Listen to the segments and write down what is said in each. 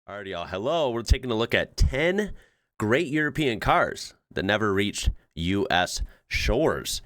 Alrighty, y'all. Hello. We're taking a look at 10 great European cars that never reached U.S. shores.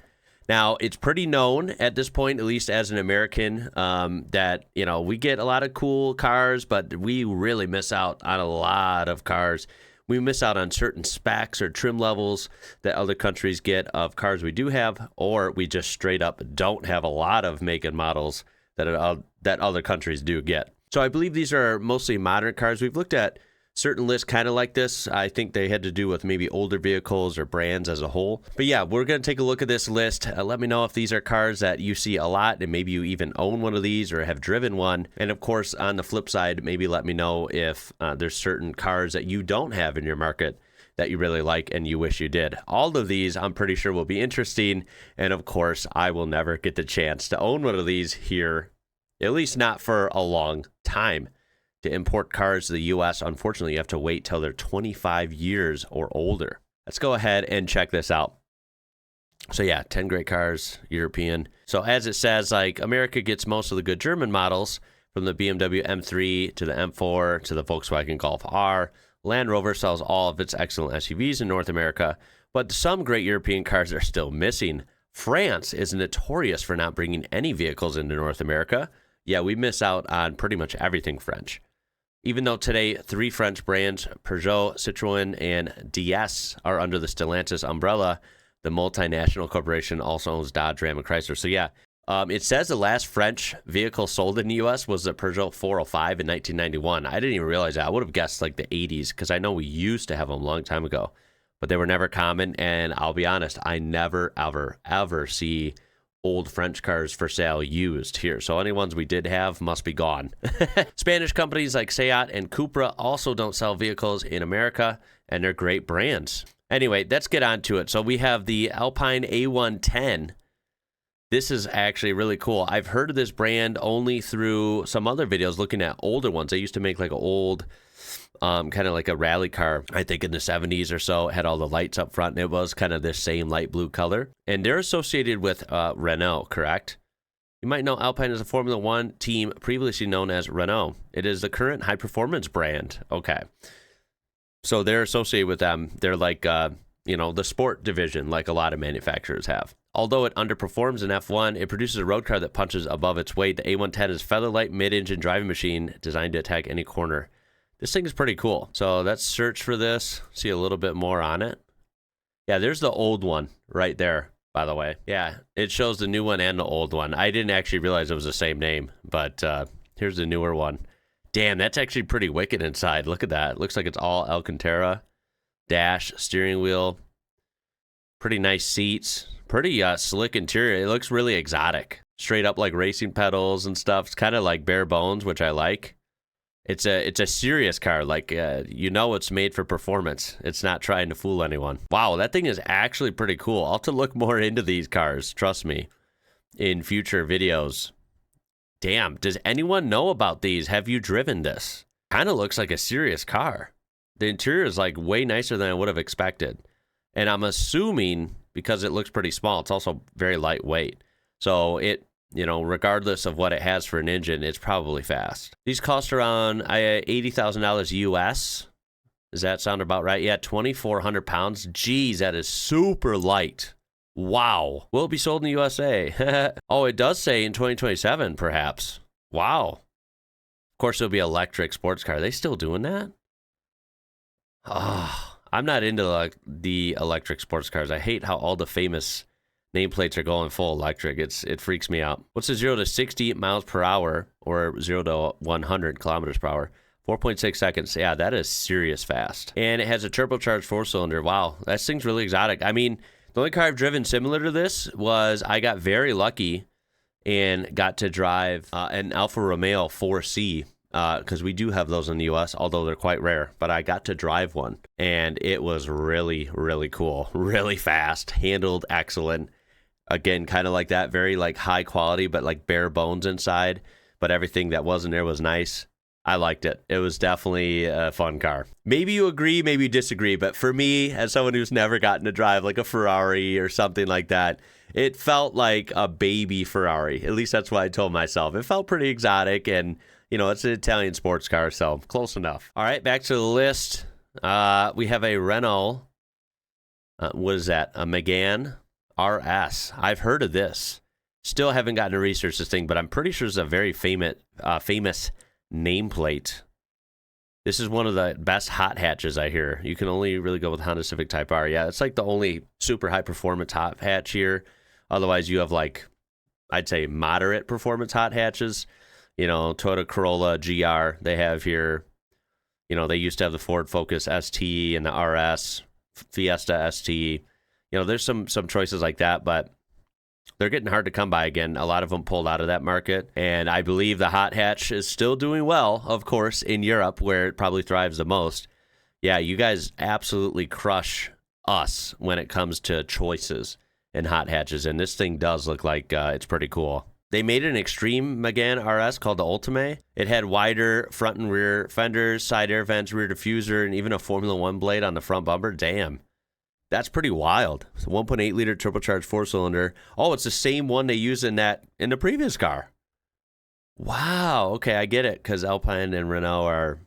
Now, it's pretty known at this point, at least as an American, that, we get a lot of cool cars, but we really miss out on a lot of cars. We miss out on certain specs or trim levels that other countries get of cars we do have, or we just straight up don't have a lot of make and models that other countries do get. So I believe these are mostly modern cars. We've looked at certain lists kind of like this. I think they had to do with maybe older vehicles or brands as a whole. But yeah, we're going to take a look at this list. Let me know if these are cars that you see a lot and maybe you even own one of these or have driven one. And of course, on the flip side, maybe let me know if there's certain cars that you don't have in your market that you really like and you wish you did. All of these I'm pretty sure will be interesting. And of course, I will never get the chance to own one of these here, at least not for a long time. To import cars to the U.S., unfortunately, you have to wait till they're 25 years or older. Let's go ahead and check this out. So yeah, 10 great cars, European. So as it says, like America gets most of the good German models, from the BMW M3 to the M4 to the Volkswagen Golf R. Land Rover sells all of its excellent SUVs in North America, but some great European cars are still missing. France is notorious for not bringing any vehicles into North America. Yeah, we miss out on pretty much everything French. Even though today 3 French brands, Peugeot, Citroën, and DS, are under the Stellantis umbrella, the multinational corporation also owns Dodge, Ram, and Chrysler. So yeah, it says the last French vehicle sold in the U.S. was the Peugeot 405 in 1991. I didn't even realize that. I would have guessed like the 80s because I know we used to have them a long time ago, but they were never common. And I'll be honest, I never, ever see old French cars for sale used here. So any ones we did have must be gone. Spanish companies like Seat and Cupra also don't sell vehicles in America, and they're great brands. Anyway, let's get on to it. So we have the Alpine A110. This is actually really cool. I've heard of this brand only through some other videos looking at older ones. They used to make like an old kind of like a rally car, I think in the 70s or so. It had all the lights up front, and it was kind of this same light blue color. And they're associated with Renault, correct? You might know Alpine is a Formula One team previously known as Renault. It is the current high-performance brand. Okay. So they're associated with them. They're like, the sport division, like a lot of manufacturers have. Although it underperforms in F1, it produces a road car that punches above its weight. The A110 is a featherlight mid-engine driving machine designed to attack any corner. This thing is pretty cool. So let's search for this, see a little bit more on it. Yeah, there's the old one right there, by the way. Yeah, it shows the new one and the old one. I didn't actually realize it was the same name, but here's the newer one. Damn, that's actually pretty wicked inside. Look at that. It looks like it's all Alcantara. Dash, steering wheel. Pretty nice seats. Pretty slick interior. It looks really exotic. Straight up like racing pedals and stuff. It's kind of like bare bones, which I like. It's a serious car, like, it's made for performance. It's not trying to fool anyone. Wow, that thing is actually pretty cool. I'll have to look more into these cars, trust me, in future videos. Damn, does anyone know about these? Have you driven this? Kind of looks like a serious car. The interior is like way nicer than I would have expected. And I'm assuming, because it looks pretty small, it's also very lightweight. So it, regardless of what it has for an engine, it's probably fast. These cost around $80,000 US. Does that sound about right? Yeah, 2,400 pounds. Geez, that is super light. Wow. Will it be sold in the USA? Oh, it does say in 2027, perhaps. Wow. Of course, it'll be electric sports car. Are they still doing that? Oh, I'm not into the electric sports cars. I hate how all the famous nameplates are going full electric. It freaks me out. What's the 0 to 60 miles per hour or 0 to 100 kilometers per hour? 4.6 seconds. Yeah, that is serious fast. And it has a turbocharged 4-cylinder. Wow, that thing's really exotic. I mean, the only car I've driven similar to this was I got very lucky and got to drive an Alfa Romeo 4C. Because we do have those in the U.S., although they're quite rare. But I got to drive one, and it was really, really cool. Really fast, handled excellent. Again, kind of like that, very like high quality, but like bare bones inside. But everything that wasn't there was nice. I liked it. It was definitely a fun car. Maybe you agree, maybe you disagree. But for me, as someone who's never gotten to drive like a Ferrari or something like that, it felt like a baby Ferrari. At least that's what I told myself. It felt pretty exotic and It's an Italian sports car, so close enough. All right, back to the list. We have a Renault. What is that? A Megane RS. I've heard of this. Still haven't gotten to research this thing, but I'm pretty sure it's a very famous nameplate. This is one of the best hot hatches, I hear. You can only really go with Honda Civic Type R. Yeah, it's like the only super high performance hot hatch here. Otherwise, you have like, I'd say moderate performance hot hatches. Toyota Corolla GR they have here. They used to have the Ford Focus ST and the RS, Fiesta ST. There's some choices like that, but they're getting hard to come by again. A lot of them pulled out of that market. And I believe the hot hatch is still doing well, of course, in Europe, where it probably thrives the most. Yeah, you guys absolutely crush us when it comes to choices and hot hatches. And this thing does look like it's pretty cool. They made an extreme Megane RS called the Ultimate. It had wider front and rear fenders, side air vents, rear diffuser, and even a Formula One blade on the front bumper. Damn. That's pretty wild. It's a 1.8 liter turbocharged 4-cylinder. Oh, it's the same one they used in the previous car. Wow. Okay, I get it, because Alpine and Renault are,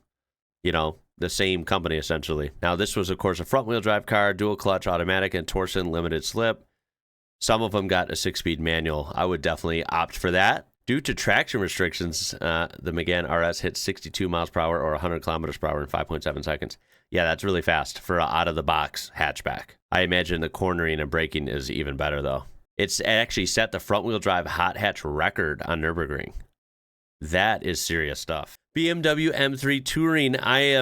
the same company essentially. Now, this was, of course, a front-wheel drive car, dual clutch, automatic, and Torsen limited slip. Some of them got a 6-speed manual. I would definitely opt for that. Due to traction restrictions, the Megane RS hit 62 miles per hour or 100 kilometers per hour in 5.7 seconds. Yeah, that's really fast for an out-of-the-box hatchback. I imagine the cornering and braking is even better, though. It's actually set the front-wheel drive hot hatch record on Nürburgring. That is serious stuff. BMW M3 Touring. I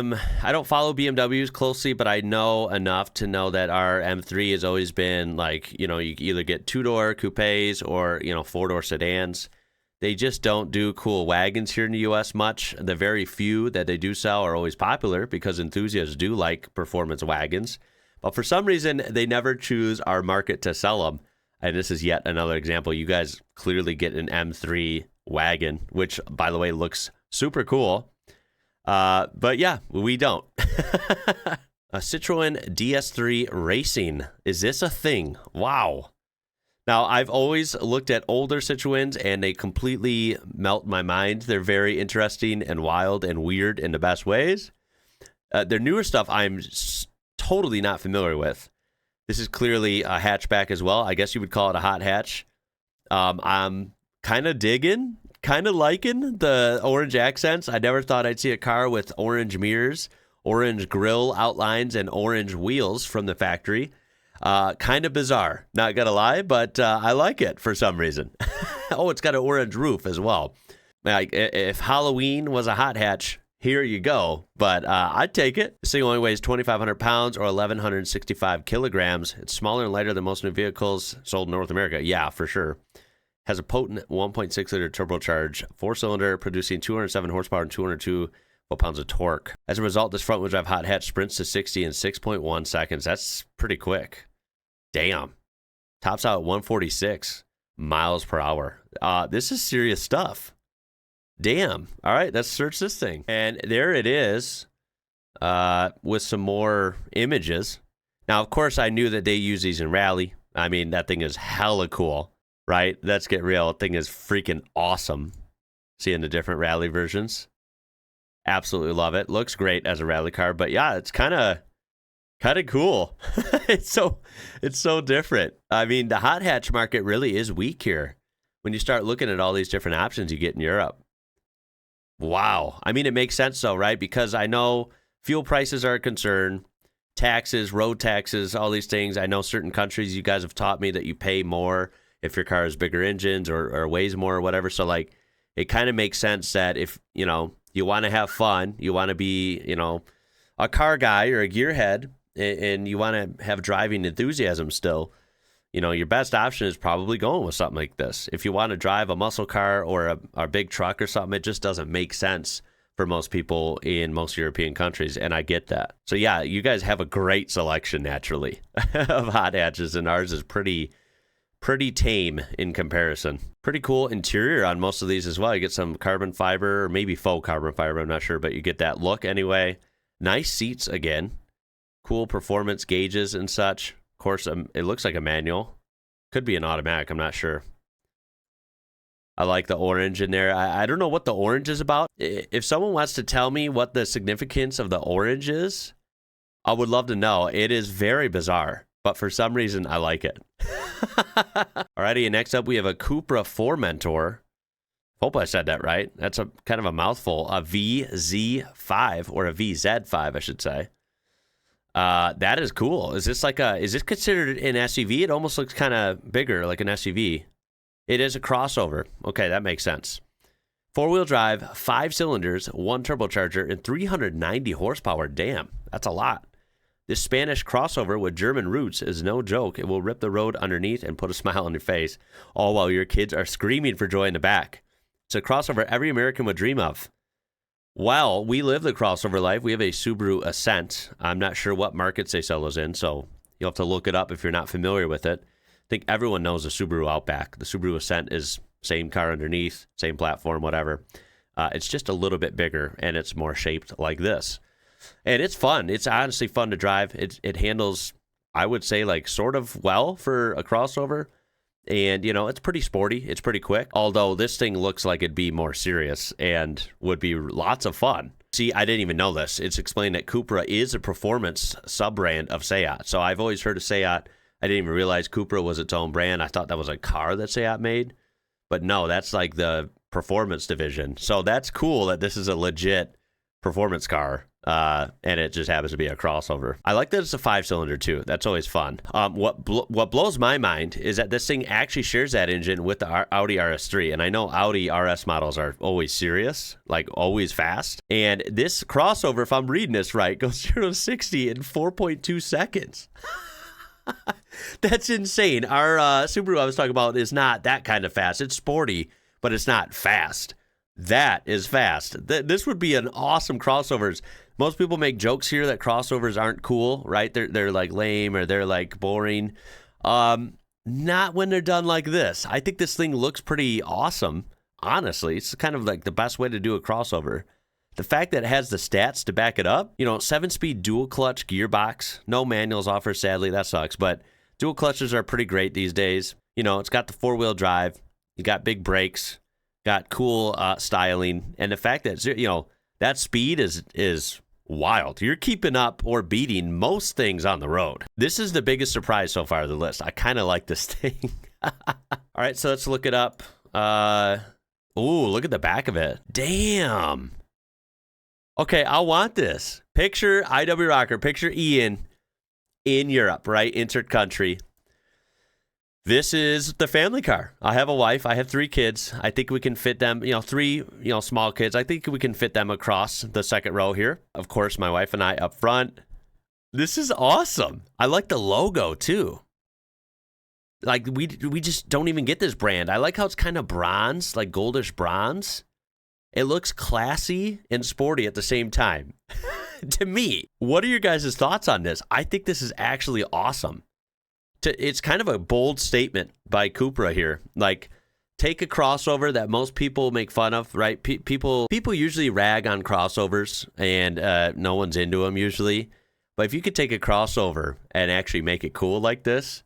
don't follow BMWs closely, but I know enough to know that our M3 has always been like, you either get two-door coupes or, four-door sedans. They just don't do cool wagons here in the U.S. much. The very few that they do sell are always popular because enthusiasts do like performance wagons. But for some reason, they never choose our market to sell them. And this is yet another example. You guys clearly get an M3 wagon, which, by the way, looks super cool. But yeah, we don't. A Citroen DS3 Racing. Is this a thing? Wow. Now, I've always looked at older Citroens, and they completely melt my mind. They're very interesting and wild and weird in the best ways. Their newer stuff I'm totally not familiar with. This is clearly a hatchback as well. I guess you would call it a hot hatch. I'm kind of digging, kind of liking the orange accents. I never thought I'd see a car with orange mirrors, orange grille outlines, and orange wheels from the factory. Kind of bizarre, not gonna lie, but I like it for some reason. Oh, it's got an orange roof as well. Like, if Halloween was a hot hatch, here you go. But I'd take it. This thing only weighs 2,500 pounds or 1,165 kilograms. It's smaller and lighter than most new vehicles sold in North America. Yeah, for sure. Has a potent 1.6 liter turbocharged 4-cylinder, producing 207 horsepower and 202 foot-pounds of torque. As a result, this front-wheel drive hot hatch sprints to 60 in 6.1 seconds. That's pretty quick. Damn. Tops out at 146 miles per hour. This is serious stuff. Damn. All right, let's search this thing. And there it is with some more images. Now, of course, I knew that they use these in rally. I mean, that thing is hella cool, right? Let's get real. That thing is freaking awesome. Seeing the different rally versions. Absolutely love it. Looks great as a rally car. But yeah, it's kind of cool. It's so different. I mean, the hot hatch market really is weak here when you start looking at all these different options you get in Europe. Wow. I mean, it makes sense though, right? Because I know fuel prices are a concern, taxes, road taxes, all these things. I know certain countries, you guys have taught me that you pay more if your car has bigger engines or weighs more or whatever. So like, it kind of makes sense that if, you want to have fun, you want to be, a car guy or a gearhead, and you want to have driving enthusiasm still, your best option is probably going with something like this. If you want to drive a muscle car or a big truck or something, it just doesn't make sense for most people in most European countries, and I get that. So yeah, you guys have a great selection naturally of hot hatches, and ours is pretty tame in comparison. Pretty cool interior on most of these as well. You get some carbon fiber, or maybe faux carbon fiber, I'm not sure, but you get that look anyway. Nice seats again. Cool performance gauges and such. Of course, it looks like a manual. Could be an automatic, I'm not sure. I like the orange in there. I don't know what the orange is about. If someone wants to tell me what the significance of the orange is, I would love to know. It is very bizarre, but for some reason, I like it. Alrighty, and next up, we have a Cupra Formentor. Hope I said that right. That's a kind of a mouthful. A VZ5, or a VZ5, I should say. That is cool. Is this considered an SUV? It almost looks kind of bigger, like an SUV. It is a crossover. Okay, that makes sense. 4-wheel drive, 5 cylinders, 1 turbocharger, and 390 horsepower. Damn, that's a lot. This Spanish crossover with German roots is no joke. It will rip the road underneath and put a smile on your face, all while your kids are screaming for joy in the back. It's a crossover every American would dream of. Well, we live the crossover life. We have a Subaru Ascent. I'm not sure what markets they sell those in, so you'll have to look it up if you're not familiar with it. I think everyone knows the Subaru Outback. The Subaru Ascent is same car underneath, same platform, whatever. It's just a little bit bigger, and it's more shaped like this. And it's fun. It's honestly fun to drive. It handles, I would say, like sort of well for a crossover. And, you know, it's pretty sporty. It's pretty quick. Although this thing looks like it'd be more serious and would be lots of fun. See, I didn't even know this. It's explained that Cupra is a performance sub-brand of Seat. So I've always heard of Seat. I didn't even realize Cupra was its own brand. I thought that was a car that Seat made. But no, that's like the performance division. So that's cool that this is a legit performance car. And it just happens to be a crossover. I like that it's a 5-cylinder too. That's always fun. What blows my mind is that this thing actually shares that engine with the Audi RS3. And I know Audi RS models are always serious, like always fast. And this crossover, if I'm reading this right, goes 0 to 60 in 4.2 seconds. That's insane. Our Subaru I was talking about is not that kind of fast. It's sporty, but it's not fast. That is fast. This would be an awesome crossovers. Most people make jokes here that crossovers aren't cool, right? They're like lame or they're like boring. Not when they're done like this. I think this thing looks pretty awesome. Honestly, it's kind of like the best way to do a crossover. The fact that it has the stats to back it up, you know, 7-speed dual clutch gearbox, no manuals offered, sadly, that sucks, but dual clutches are pretty great these days. You know, it's got the 4-wheel drive, you got big brakes, got cool styling, and the fact that, you know, that speed is wild. You're keeping up or beating most things on the road. This is the biggest surprise so far of the list. I kind of like this thing. All right, so let's look it up. Ooh, look at the back of it. Damn. Okay, I want this. Picture IWrocker, picture Ian in Europe, right? Insert country. This is the family car. I have a wife. I have 3 kids. I think we can fit them, 3, small kids. I think we can fit them across the second row here. Of course, my wife and I up front. This is awesome. I like the logo too. Like we just don't even get this brand. I like how it's kind of bronze, like goldish bronze. It looks classy and sporty at the same time. To me, what are your guys' thoughts on this? I think this is actually awesome. It's kind of a bold statement by Cupra here. Like, take a crossover that most people make fun of, right? People usually rag on crossovers, and no one's into them usually. But if you could take a crossover and actually make it cool like this,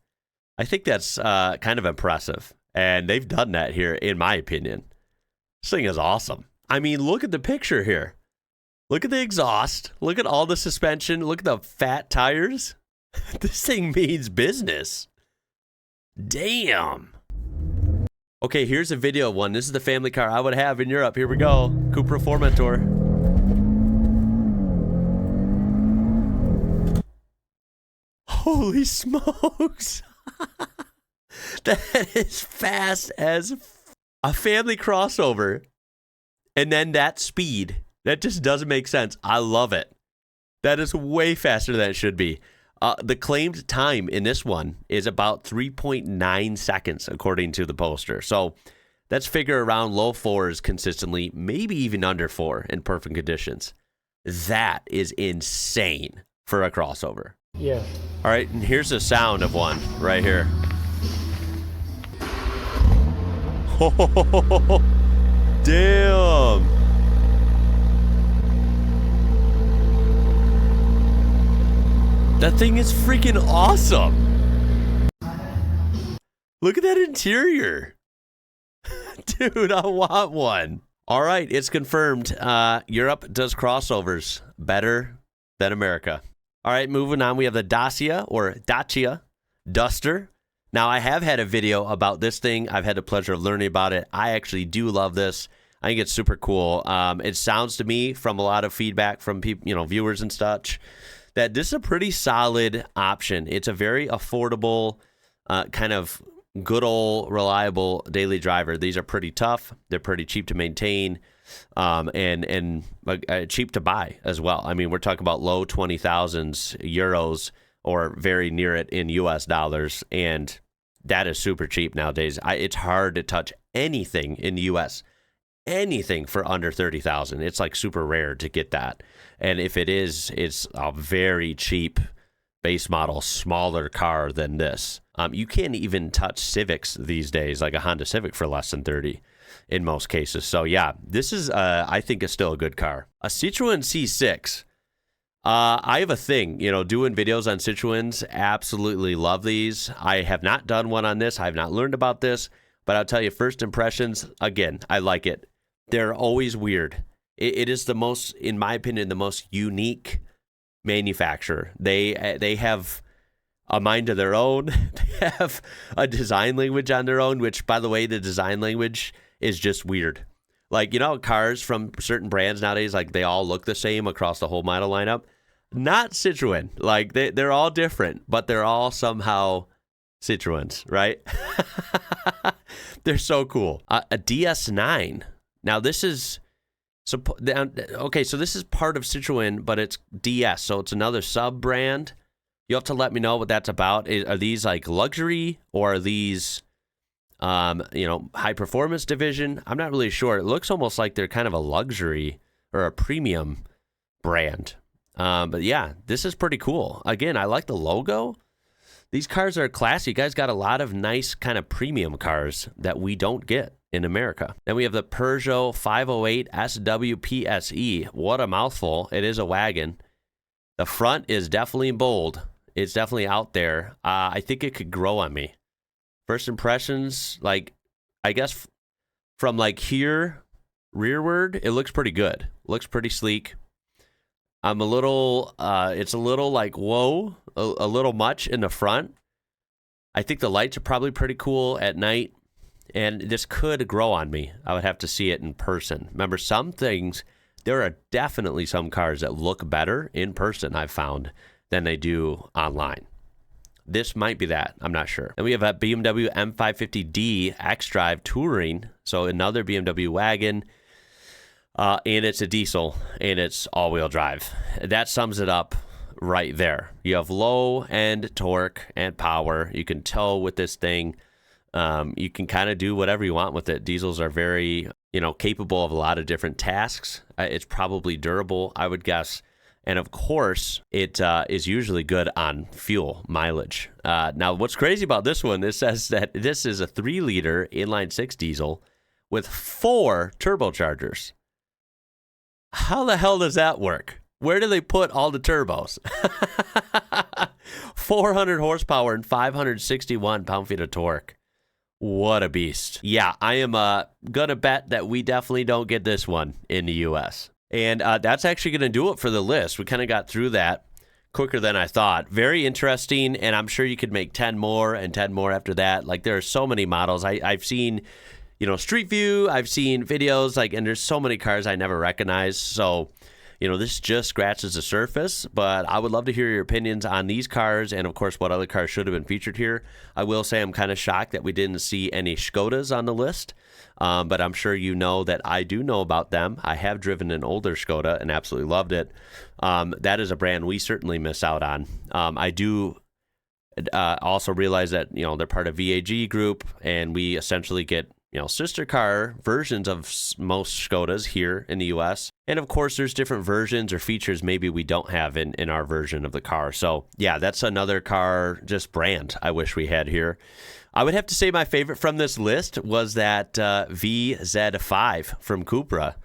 I think that's kind of impressive. And they've done that here, in my opinion. This thing is awesome. I mean, look at the picture here. Look at the exhaust. Look at all the suspension. Look at the fat tires. This thing means business. Damn. Okay, here's a video of one. This is the family car I would have in Europe. Here we go. Cupra Formentor. Holy smokes. That is fast as a family crossover. And then that speed. That just doesn't make sense. I love it. That is way faster than it should be. The claimed time in this one is about 3.9 seconds, according to the poster. So that's figure around low 4s consistently, maybe even under 4 in perfect conditions. That is insane for a crossover. Yeah. All right, and here's the sound of one right here. Oh, damn. That thing is freaking awesome. Look at that interior. Dude, I want one. All right, it's confirmed. Europe does crossovers better than America. All right, moving on. We have the Dacia Duster. Now, I have had a video about this thing. I've had the pleasure of learning about it. I actually do love this. I think it's super cool. It sounds to me from a lot of feedback from people, viewers and such, that this is a pretty solid option. It's a very affordable, kind of good old reliable daily driver. These are pretty tough. They're pretty cheap to maintain, and cheap to buy as well. I mean, we're talking about low 20,000s euros or very near it in US dollars, and that is super cheap nowadays. It's hard to touch anything in the US, anything for under 30,000. It's like super rare to get that. And if it is, it's a very cheap base model, smaller car than this. You can't even touch Civics these days, like a Honda Civic, for less than 30 in most cases. So yeah, this is, I think, is still a good car. A Citroen C6. I have a thing, doing videos on Citroens. Absolutely love these. I have not done one on this. I have not learned about this, but I'll tell you, first impressions, again, I like it. They're always weird. It is the most, in my opinion, the most unique manufacturer. They have a mind of their own. They have a design language on their own, which, by the way, the design language is just weird. Like, cars from certain brands nowadays, like, they all look the same across the whole model lineup. Not Citroen. Like, they're all different, but they're all somehow Citroens, right? They're so cool. A DS9. Now, this is... So this is part of Citroen, but it's DS, so it's another sub-brand. You'll have to let me know what that's about. Are these like luxury, or are these, high performance division? I'm not really sure. It looks almost like they're kind of a luxury or a premium brand. But yeah, this is pretty cool. Again, I like the logo. These cars are classy. You guys got a lot of nice kind of premium cars that we don't get in America. Then we have the Peugeot 508 SWPSE. What a mouthful. It is a wagon. The front is definitely bold. It's definitely out there. I think it could grow on me. First impressions, like, I guess from like here, rearward, it looks pretty good. Looks pretty sleek. I'm a little, it's a little like, whoa, a little much in the front. I think the lights are probably pretty cool at night. And this could grow on me. I would have to see it in person. Remember, some things, there are definitely some cars that look better in person, I've found, than they do online. This might be that. I'm not sure. And we have a BMW M550D X-Drive Touring. So another BMW wagon. And it's a diesel, and it's all-wheel drive. That sums it up right there. You have low-end torque and power. You can tow with this thing. You can kind of do whatever you want with it. Diesels are very, capable of a lot of different tasks. It's probably durable, I would guess. And of course, it is usually good on fuel mileage. Now, what's crazy about this one, it says that this is a 3-liter inline-six diesel with 4 turbochargers. How the hell does that work? Where do they put all the turbos? 400 horsepower and 561 pound-feet of torque. What a beast. Yeah, I am going to bet that we definitely don't get this one in the U.S. And that's actually going to do it for the list. We kind of got through that quicker than I thought. Very interesting, and I'm sure you could make 10 more and 10 more after that. Like, there are so many models. I've seen, Street View. I've seen videos, and there's so many cars I never recognize. So, this just scratches the surface, but I would love to hear your opinions on these cars and, of course, what other cars should have been featured here. I will say I'm kind of shocked that we didn't see any Škodas on the list, but I'm sure you know that I do know about them. I have driven an older Škoda and absolutely loved it. That is a brand we certainly miss out on. I do also realize that, they're part of VAG Group, and we essentially get sister car versions of most Škodas here in the U.S. And of course, there's different versions or features maybe we don't have in our version of the car. So yeah, that's another car, just brand I wish we had here. I would have to say my favorite from this list was that VZ5 from Cupra.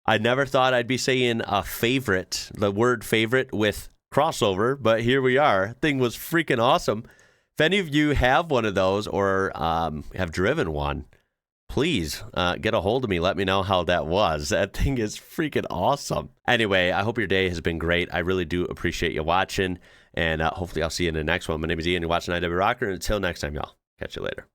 I never thought I'd be saying the word favorite with crossover, but here we are. Thing was freaking awesome. If any of you have one of those or have driven one, please get a hold of me. Let me know how that was. That thing is freaking awesome. Anyway, I hope your day has been great. I really do appreciate you watching, and hopefully I'll see you in the next one. My name is Ian. You're watching IWrocker, and until next time, y'all, catch you later.